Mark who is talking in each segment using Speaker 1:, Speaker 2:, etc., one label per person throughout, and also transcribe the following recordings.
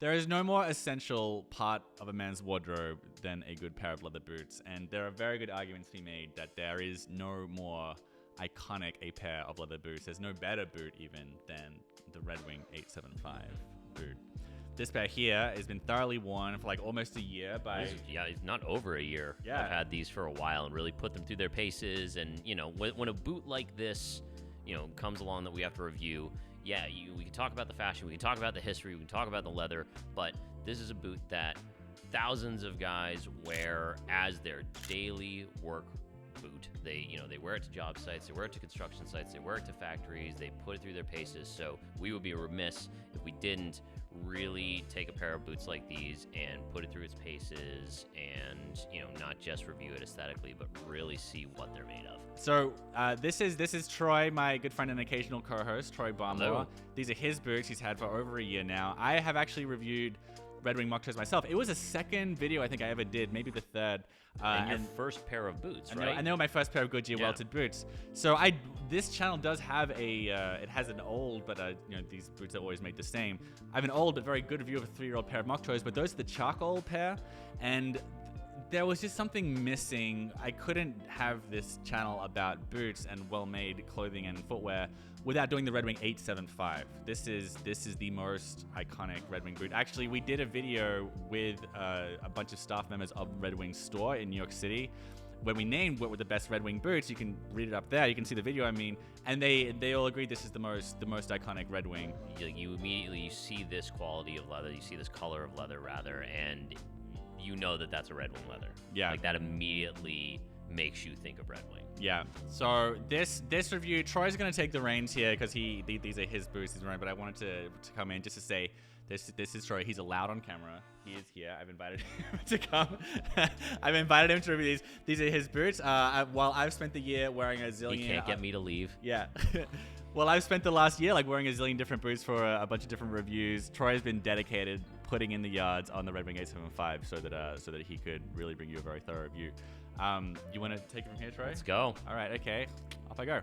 Speaker 1: There is no more essential part of a man's wardrobe than a good pair of leather boots, and there are very good arguments to be made that there is no more iconic a pair of leather boots. There's no better boot even than the Red Wing 875 boot. This pair here has been thoroughly worn for like almost a year by...
Speaker 2: Yeah, not over a year.
Speaker 1: Yeah.
Speaker 2: I've had these for a while and really put them through their paces. And, you know, when a boot like this, you know, comes along that we have to review, yeah, we can talk about the fashion, we can talk about the history, we can talk about the leather, but this is a boot that thousands of guys wear as their daily work boot. They wear it to job sites, they wear it to construction sites, they wear it to factories, they put it through their paces. So we would be remiss if we didn't really take a pair of boots like these and put it through its paces and, you know, not just review it aesthetically, but really see what they're made of.
Speaker 1: So this is Troy, my good friend and occasional co-host, Troy Barmore.
Speaker 2: Hello.
Speaker 1: These are his boots he's had for over a year now. I have actually reviewed Red Wing Moc myself. It was the second video I think I ever did, maybe the third.
Speaker 2: And your first pair of boots, right?
Speaker 1: And they were my first pair of Goodyear welted boots. So this channel does have it has an old, but you know, these boots are always made the same. I have an old but very good review of a 3-year-old pair of Moc, but those are the charcoal pair, and there was just something missing. I couldn't have this channel about boots and well-made clothing and footwear without doing the Red Wing 875. This is the most iconic Red Wing boot. Actually, we did a video with a bunch of staff members of Red Wing store in New York City. When we named what were the best Red Wing boots, you can read it up there. You can see the video, I mean, and they all agreed this is the most iconic Red Wing.
Speaker 2: You immediately see this quality of leather, you see this color of leather rather, and you know that that's a Red Wing leather.
Speaker 1: Yeah.
Speaker 2: Like that immediately makes you think of Red Wing.
Speaker 1: Yeah. So this review, Troy's gonna take the reins here because these are his boots he's wearing. But I wanted to come in just to say this is Troy. He's allowed on camera. He is here. I've invited him to come. I've invited him to review these. These are his boots. While I've spent the year wearing a zillion.
Speaker 2: He can't get me to leave.
Speaker 1: Yeah. Well, I've spent the last year like wearing a zillion different boots for a bunch of different reviews. Troy has been dedicated putting in the yards on the Red Wing 875 so that he could really bring you a very thorough review. You want to take it from here, Troy?
Speaker 2: Let's go.
Speaker 1: All right, okay. Off I go.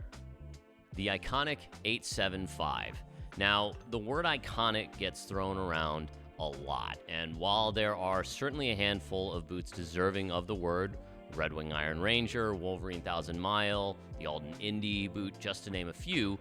Speaker 2: The iconic 875. Now, the word iconic gets thrown around a lot, and while there are certainly a handful of boots deserving of the word, Red Wing Iron Ranger, Wolverine 1000 Mile, the Alden Indy boot, just to name a few,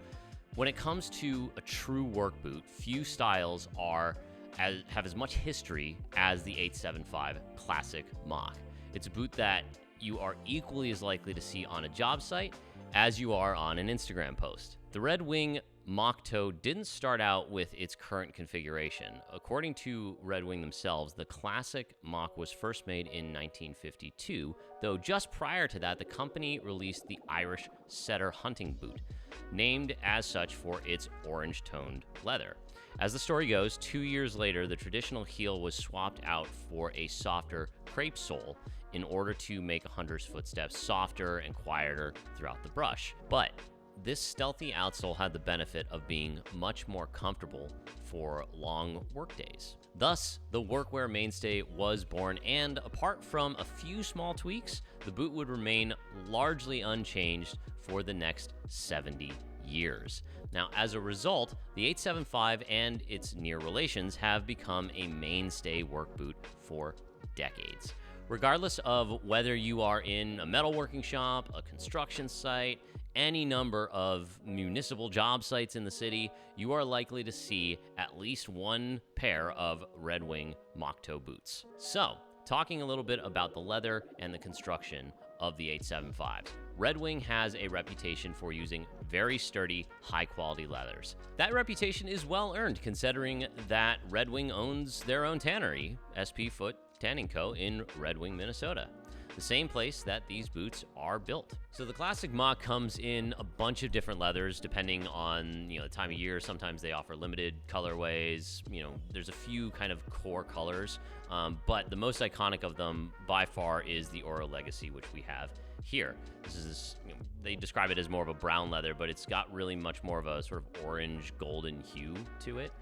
Speaker 2: when it comes to a true work boot, few styles have as much history as the 875 Classic Moc. It's a boot that you are equally as likely to see on a job site as you are on an Instagram post. The Red Wing Moc toe didn't start out with its current configuration. According to Red Wing themselves, the Classic Moc was first made in 1952, though just prior to that, the company released the Irish Setter hunting boot, named as such for its orange-toned leather. As the story goes, 2 years later, the traditional heel was swapped out for a softer crepe sole in order to make a hunter's footsteps softer and quieter throughout the brush. But this stealthy outsole had the benefit of being much more comfortable for long workdays. Thus, the workwear mainstay was born, and apart from a few small tweaks, the boot would remain largely unchanged for the next 70 years. Now, as a result, the 875 and its near relations have become a mainstay work boot for decades. Regardless of whether you are in a metalworking shop, a construction site, any number of municipal job sites in the city, you are likely to see at least one pair of Red Wing Moc toe boots. So, talking a little bit about the leather and the construction of the 875. Red Wing has a reputation for using very sturdy, high-quality leathers. That reputation is well earned considering that Red Wing owns their own tannery, SP Foot Tanning Co. in Red Wing, Minnesota, the same place that these boots are built. So the Classic Moc comes in a bunch of different leathers depending on, the time of year. Sometimes they offer limited colorways. There's a few kind of core colors, but the most iconic of them by far is the Oro Legacy, which we have here. This is, they describe it as more of a brown leather, but it's got really much more of a sort of orange golden hue to it,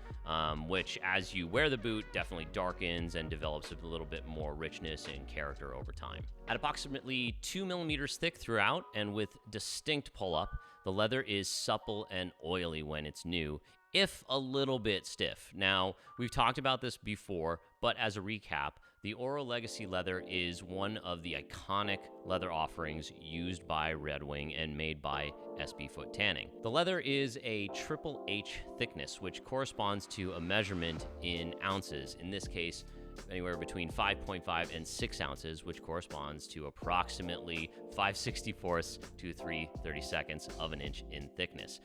Speaker 2: which as you wear the boot definitely darkens and develops a little bit more richness and character over time. At approximately 2 millimeters thick throughout and with distinct pull-up, the leather is supple and oily when it's new, if a little bit stiff. Now, we've talked about this before, but as a recap, the Oro Legacy leather is one of the iconic leather offerings used by Red Wing and made by SB Foot Tanning. The leather is a Triple H thickness, which corresponds to a measurement in ounces. In this case, anywhere between 5.5 and 6 ounces, which corresponds to approximately 5/64 to 3/32 of an inch in thickness.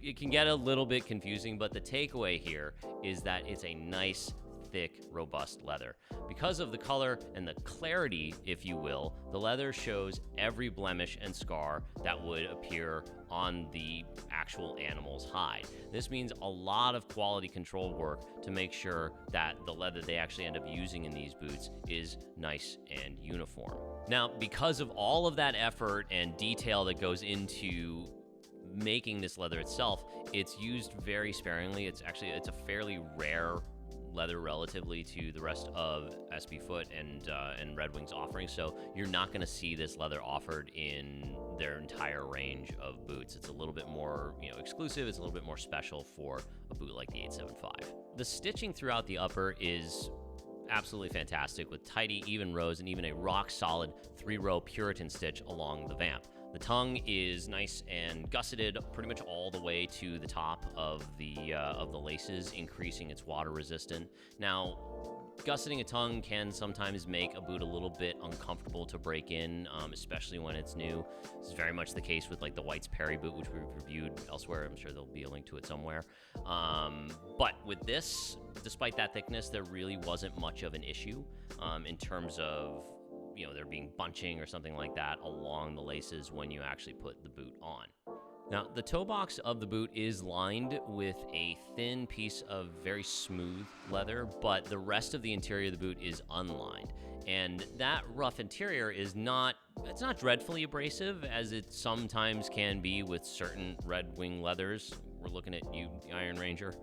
Speaker 2: It can get a little bit confusing, but the takeaway here is that it's a nice, thick, robust leather. Because of the color and the clarity, if you will, the leather shows every blemish and scar that would appear on the actual animal's hide. This means a lot of quality control work to make sure that the leather they actually end up using in these boots is nice and uniform. Now, because of all of that effort and detail that goes into making this leather itself, it's used very sparingly. It's a fairly rare leather relatively to the rest of SB Foot and Red Wing's offerings, so you're not going to see this leather offered in their entire range of boots. It's a little bit more, exclusive. It's a little bit more special for a boot like the 875. The stitching throughout the upper is absolutely fantastic, with tidy, even rows and even a rock-solid 3-row Puritan stitch along the vamp. The tongue is nice and gusseted pretty much all the way to the top of the laces, increasing its water resistance. Now, gusseting a tongue can sometimes make a boot a little bit uncomfortable to break in, especially when it's new. This is very much the case with like the White's Perry boot, which we've reviewed elsewhere. I'm sure there'll be a link to it somewhere. But with this, despite that thickness, there really wasn't much of an issue in terms of there being bunching or something like that along the laces when you actually put the boot on. Now, the toe box of the boot is lined with a thin piece of very smooth leather, but the rest of the interior of the boot is unlined. And that rough interior it's not dreadfully abrasive, as it sometimes can be with certain Red Wing leathers. We're looking at you, the Iron Ranger.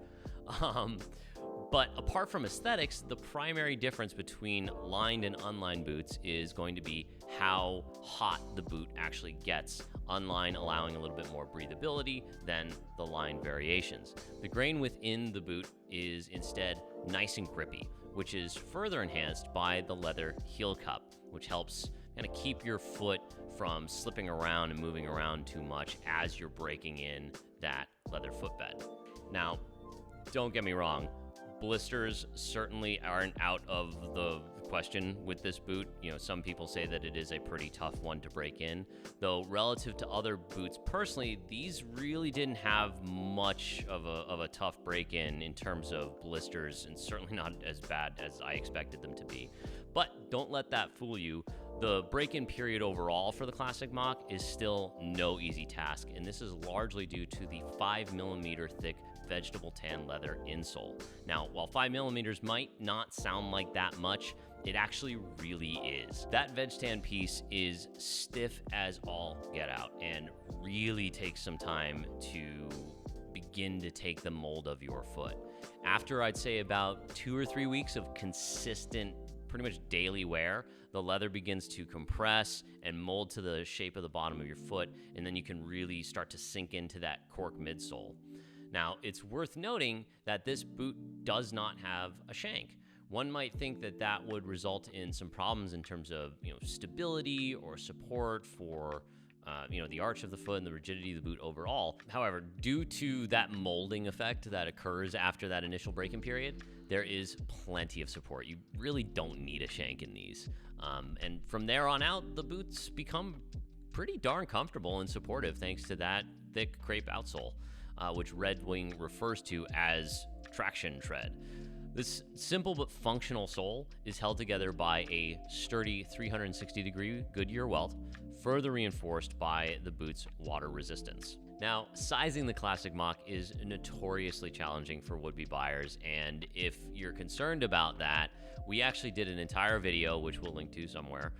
Speaker 2: But apart from aesthetics, the primary difference between lined and unlined boots is going to be how hot the boot actually gets, unlined allowing a little bit more breathability than the lined variations. The grain within the boot is instead nice and grippy, which is further enhanced by the leather heel cup, which helps kind of keep your foot from slipping around and moving around too much as you're breaking in that leather footbed. Now, don't get me wrong, blisters certainly aren't out of the question with this boot. Some people say that it is a pretty tough one to break in, though relative to other boots, personally, these really didn't have much of a tough break-in terms of blisters, and certainly not as bad as I expected them to be. But don't let that fool you. The break-in period overall for the Classic Moc is still no easy task, and this is largely due to the 5mm thick vegetable tan leather insole. Now, while 5mm might not sound like that much, it actually really is. That veg tan piece is stiff as all get out and really takes some time to begin to take the mold of your foot. After I'd say about 2 or 3 weeks of consistent, pretty much daily wear, the leather begins to compress and mold to the shape of the bottom of your foot, and then you can really start to sink into that cork midsole. Now, it's worth noting that this boot does not have a shank. One might think that that would result in some problems in terms of stability or support for the arch of the foot and the rigidity of the boot overall. However, due to that molding effect that occurs after that initial break-in period, there is plenty of support. You really don't need a shank in these. And from there on out, the boots become pretty darn comfortable and supportive thanks to that thick crepe outsole, which Red Wing refers to as traction tread. This simple but functional sole is held together by a sturdy 360-degree Goodyear welt, further reinforced by the boot's water resistance. Now, sizing the Classic Moc is notoriously challenging for would-be buyers, and if you're concerned about that, we actually did an entire video, which we'll link to somewhere,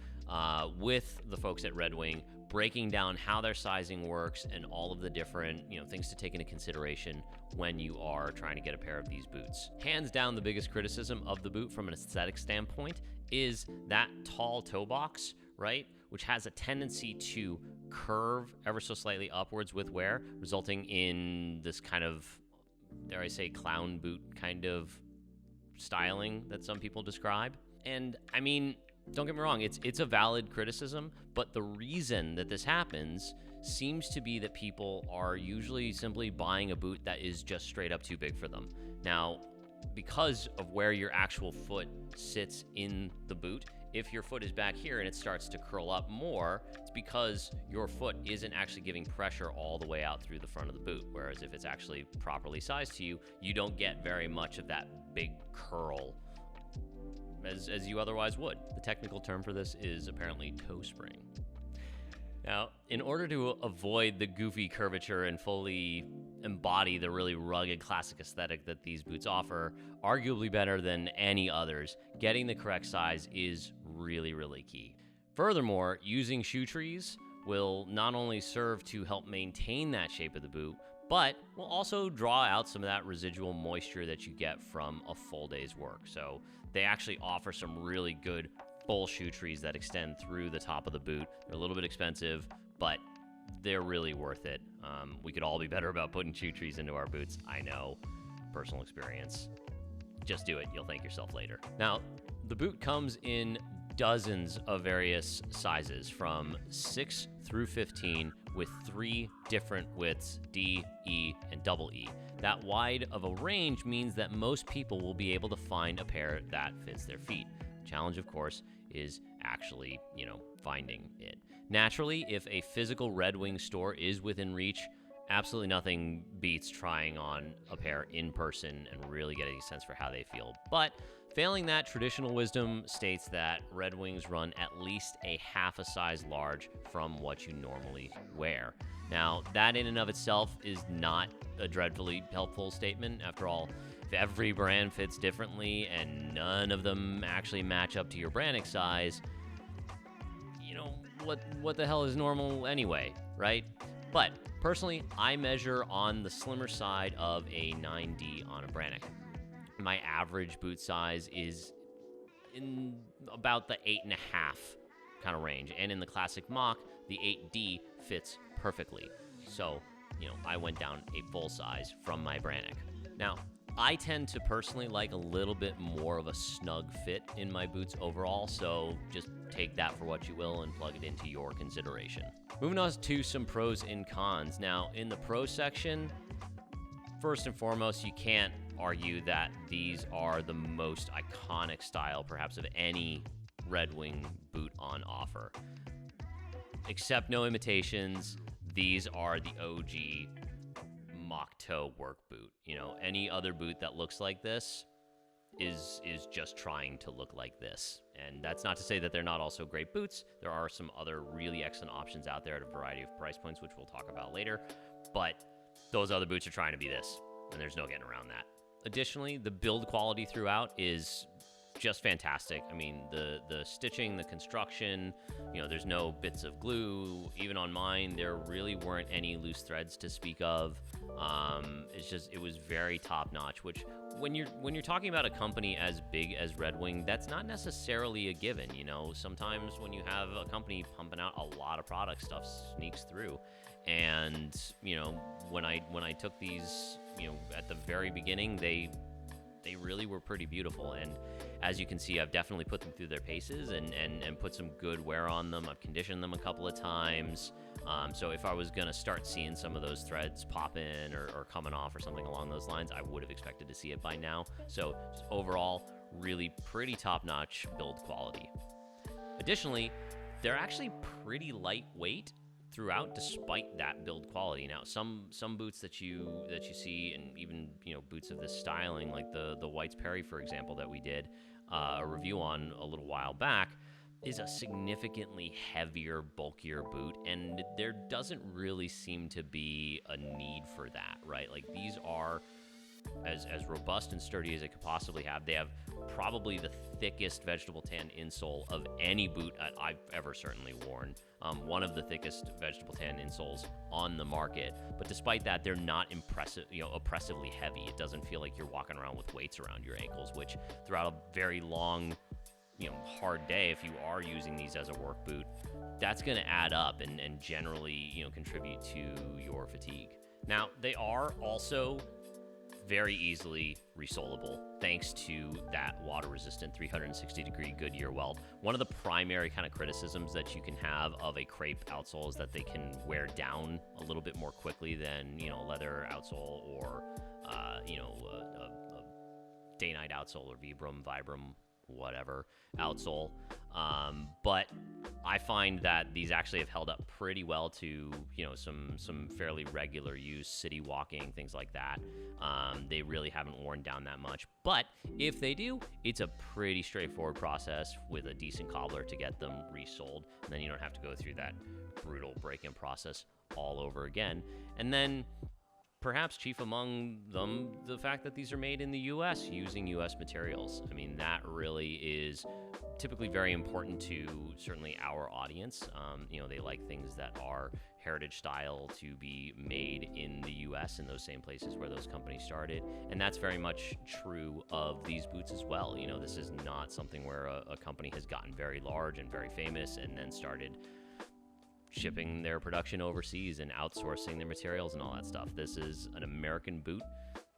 Speaker 2: with the folks at Red Wing, breaking down how their sizing works and all of the different things to take into consideration when you are trying to get a pair of these boots. Hands down, the biggest criticism of the boot from an aesthetic standpoint is that tall toe box, right, which has a tendency to curve ever so slightly upwards with wear, resulting in this kind of dare I say, clown boot kind of styling that some people describe. And I mean, don't get me wrong, it's a valid criticism, but the reason that this happens seems to be that people are usually simply buying a boot that is just straight up too big for them. Now, because of where your actual foot sits in the boot, if your foot is back here and it starts to curl up more, it's because your foot isn't actually giving pressure all the way out through the front of the boot. Whereas if it's actually properly sized to you, you don't get very much of that big curl as you otherwise would. The technical term for this is apparently toe spring. Now, in order to avoid the goofy curvature and fully embody the really rugged classic aesthetic that these boots offer, arguably better than any others, getting the correct size is really, really key. Furthermore, using shoe trees will not only serve to help maintain that shape of the boot, but will also draw out some of that residual moisture that you get from a full day's work. So they actually offer some really good full shoe trees that extend through the top of the boot. They're a little bit expensive, but they're really worth it. We could all be better about putting shoe trees into our boots. I know, personal experience. Just do it. You'll thank yourself later. Now, the boot comes in dozens of various sizes from 6 through 15 with 3 different widths, D, E, and double E. That wide of a range means that most people will be able to find a pair that fits their feet. Challenge, of course, is actually, finding it. Naturally, if a physical Red Wing store is within reach, absolutely nothing beats trying on a pair in person and really getting a sense for how they feel. But failing that, traditional wisdom states that Red Wings run at least a half a size large from what you normally wear. Now, that in and of itself is not a dreadfully helpful statement. After all, if every brand fits differently and none of them actually match up to your branding size, what the hell is normal anyway, right? But personally, I measure on the slimmer side of a 9D on a Brannick. My average boot size is in about the 8.5 kind of range. And in the Classic Moc, the 8D fits perfectly. So, I went down a full size from my Brannick. Now, I tend to personally like a little bit more of a snug fit in my boots overall, so just take that for what you will and plug it into your consideration. Moving on to some pros and cons. Now, in the pro section, first and foremost, you can't argue that these are the most iconic style, perhaps, of any Red Wing boot on offer. Accept no imitations, these are the OG mock toe work boot. Any other boot that looks like this is just trying to look like this. And that's not to say that they're not also great boots. There are some other really excellent options out there at a variety of price points, which we'll talk about later. But those other boots are trying to be this, and there's no getting around that. Additionally, the build quality throughout is just fantastic. I mean, the stitching, the construction, there's no bits of glue. Even on mine, there really weren't any loose threads to speak of. It was very top notch, which when you're talking about a company as big as Red Wing, that's not necessarily a given. Sometimes when you have a company pumping out a lot of product, stuff sneaks through. And, when I took these, at the very beginning, they really were pretty beautiful. And as you can see, I've definitely put them through their paces and put some good wear on them. I've conditioned them a couple of times. So if I was going to start seeing some of those threads pop in or coming off or something along those lines, I would have expected to see it by now. So just overall, really pretty top-notch build quality. Additionally, they're actually pretty lightweight throughout, despite that build quality. Now, some boots that you see, and even boots of this styling, like the White's Perry, for example, that we did a review on a little while back, is a significantly heavier, bulkier boot, and there doesn't really seem to be a need for that, right? Like, these are as robust and sturdy as it could possibly have. They have probably the thickest vegetable tan insole of any boot I've ever certainly worn. One of the thickest vegetable tan insoles on the market. But despite that, they're not oppressively heavy. It doesn't feel like you're walking around with weights around your ankles, which throughout a very long, hard day, if you are using these as a work boot, that's going to add up and generally, contribute to your fatigue. Now, they are also very easily resolable thanks to that water-resistant 360-degree Goodyear weld. One of the primary kind of criticisms that you can have of a crepe outsole is that they can wear down a little bit more quickly than, a leather outsole or, a day-night outsole or Vibram, whatever outsole. But I find that these actually have held up pretty well to, some fairly regular use, city walking, things like that. They really haven't worn down that much. But if they do, it's a pretty straightforward process with a decent cobbler to get them resoled. And then you don't have to go through that brutal break-in process all over again. And then perhaps chief among them, the fact that these are made in the U.S. using U.S. materials. I mean, that really is typically very important to certainly our audience. They like things that are heritage style to be made in the U.S. in those same places where those companies started. And that's very much true of these boots as well. This is not something where a company has gotten very large and very famous and then started shipping their production overseas and outsourcing their materials and all that stuff. This is an American boot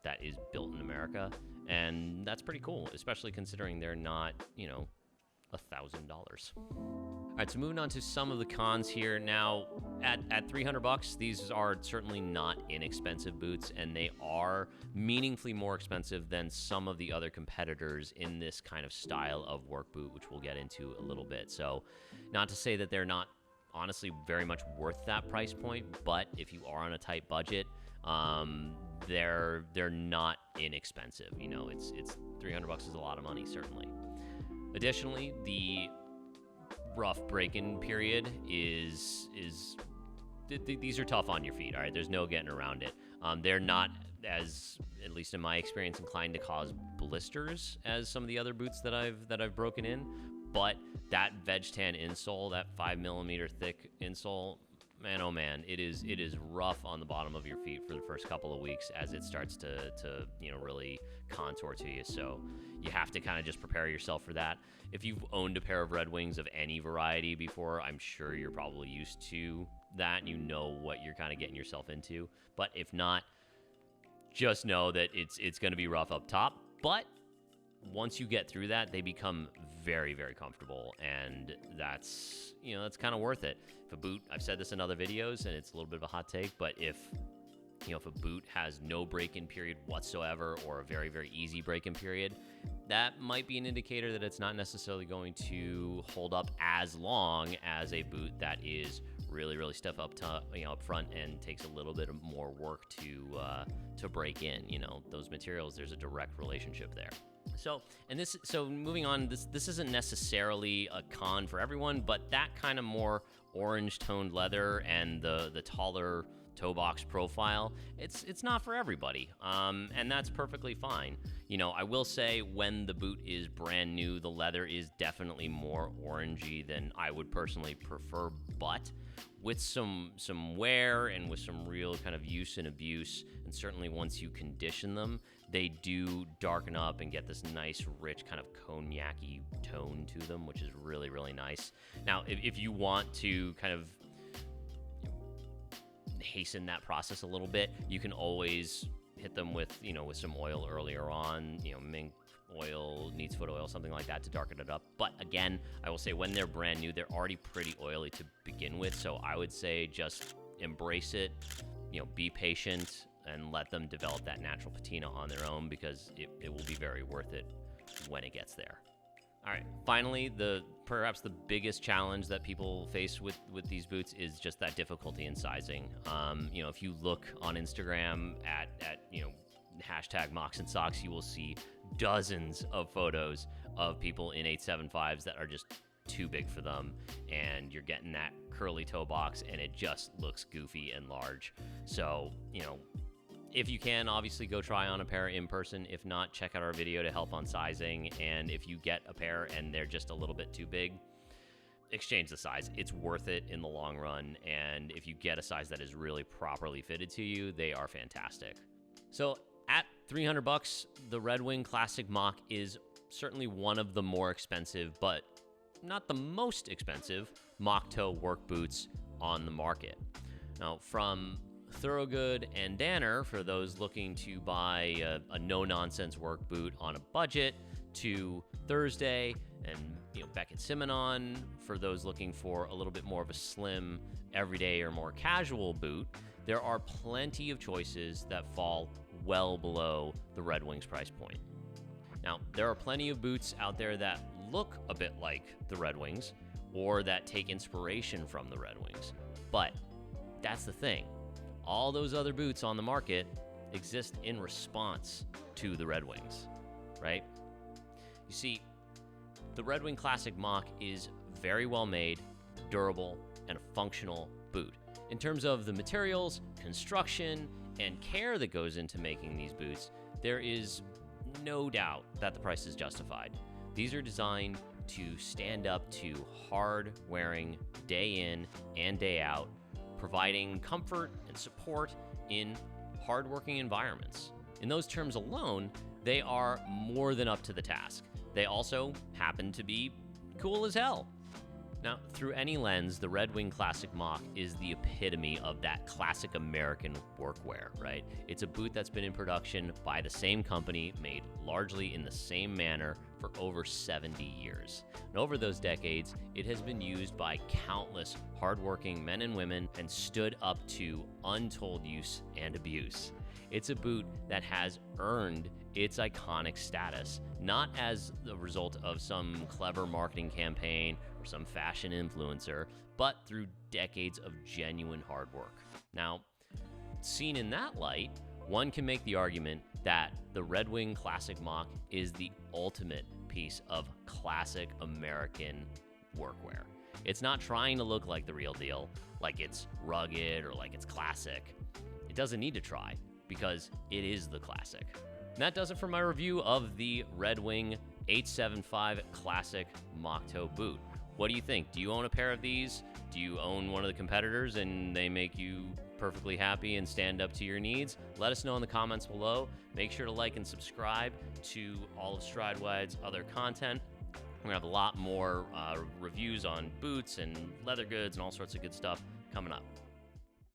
Speaker 2: that is built in America, and that's pretty cool, especially considering they're not, $1,000. All right, so moving on to some of the cons here. Now, at $300, these are certainly not inexpensive boots, and they are meaningfully more expensive than some of the other competitors in this kind of style of work boot, which we'll get into a little bit. So, not to say that they're not honestly very much worth that price point, but if you are on a tight budget, they're not inexpensive. It's $300 is a lot of money, certainly. Additionally, the rough break-in period is these are tough on your feet. All right, there's no getting around it. They're not, as at least in my experience, inclined to cause blisters as some of the other boots that I've broken in. But that veg tan insole, that 5mm thick insole, man, oh man, it is rough on the bottom of your feet for the first couple of weeks as it starts to really contour to you. So you have to kind of just prepare yourself for that. If you've owned a pair of Red Wings of any variety before, I'm sure you're probably used to that. You know what you're kind of getting yourself into. But if not, just know that it's going to be rough up top. But once you get through that, they become very, very comfortable, and that's kind of worth it. If a boot, I've said this in other videos, and it's a little bit of a hot take, but if a boot has no break-in period whatsoever or a very, very easy break-in period, that might be an indicator that it's not necessarily going to hold up as long as a boot that is really, really stiff up front and takes a little bit of more work to break in. Those materials, there's a direct relationship there. So moving on, this isn't necessarily a con for everyone, but that kind of more orange toned leather and the taller toe box profile, it's not for everybody, and that's perfectly fine. I will say when the boot is brand new, the leather is definitely more orangey than I would personally prefer, but with some wear and with some real kind of use and abuse, and certainly once you condition them, they do darken up and get this nice, rich kind of cognac-y tone to them, which is really, really nice. Now, if you want to kind of hasten that process a little bit, you can always hit them with some oil earlier on, mink oil, neat's foot oil, something like that to darken it up. But again, I will say when they're brand new, they're already pretty oily to begin with. So I would say just embrace it, be patient and let them develop that natural patina on their own, because it will be very worth it when it gets there. All right, finally, perhaps the biggest challenge that people face with these boots is just that difficulty in sizing. If you look on Instagram at hashtag Mocs and Socks, you will see dozens of photos of people in 875s that are just too big for them, and you're getting that curly toe box and it just looks goofy and large. So, if you can, obviously go try on a pair in person. If not, check out our video to help on sizing. And if you get a pair and they're just a little bit too big, exchange the size. It's worth it in the long run. And if you get a size that is really properly fitted to you, they are fantastic. So at $300, the Red Wing Classic Moc is certainly one of the more expensive, but not the most expensive mock toe work boots on the market. Now, from Thorogood and Danner for those looking to buy a no-nonsense work boot on a budget, to Thursday and Beckett Simonon for those looking for a little bit more of a slim, everyday or more casual boot. There are plenty of choices that fall well below the Red Wing's price point. Now, there are plenty of boots out there that look a bit like the Red Wings or that take inspiration from the Red Wings. But that's the thing. All those other boots on the market exist in response to the Red Wings, right? You see, the Red Wing Classic Moc is very well made, durable, and a functional boot. In terms of the materials, construction, and care that goes into making these boots, there is no doubt that the price is justified. These are designed to stand up to hard wearing day in and day out, providing comfort and support in hardworking environments. In those terms alone, they are more than up to the task. They also happen to be cool as hell. Now, through any lens, the Red Wing Classic Moc is the epitome of that classic American workwear, right? It's a boot that's been in production by the same company, made largely in the same manner for over 70 years. And over those decades, it has been used by countless hardworking men and women and stood up to untold use and abuse. It's a boot that has earned its iconic status, not as the result of some clever marketing campaign or some fashion influencer, but through decades of genuine hard work. Now, seen in that light, one can make the argument that the Red Wing Classic Moc is the ultimate piece of classic American workwear. It's not trying to look like the real deal, like it's rugged or like it's classic. It doesn't need to try, because it is the classic. And that does it for my review of the Red Wing 875 Classic Moc Toe boot. What do you think? Do you own a pair of these? Do you own one of the competitors and they make you perfectly happy and stand up to your needs? Let us know in the comments below. Make sure to like and subscribe to all of Stridewise's other content. We're gonna have a lot more reviews on boots and leather goods and all sorts of good stuff coming up.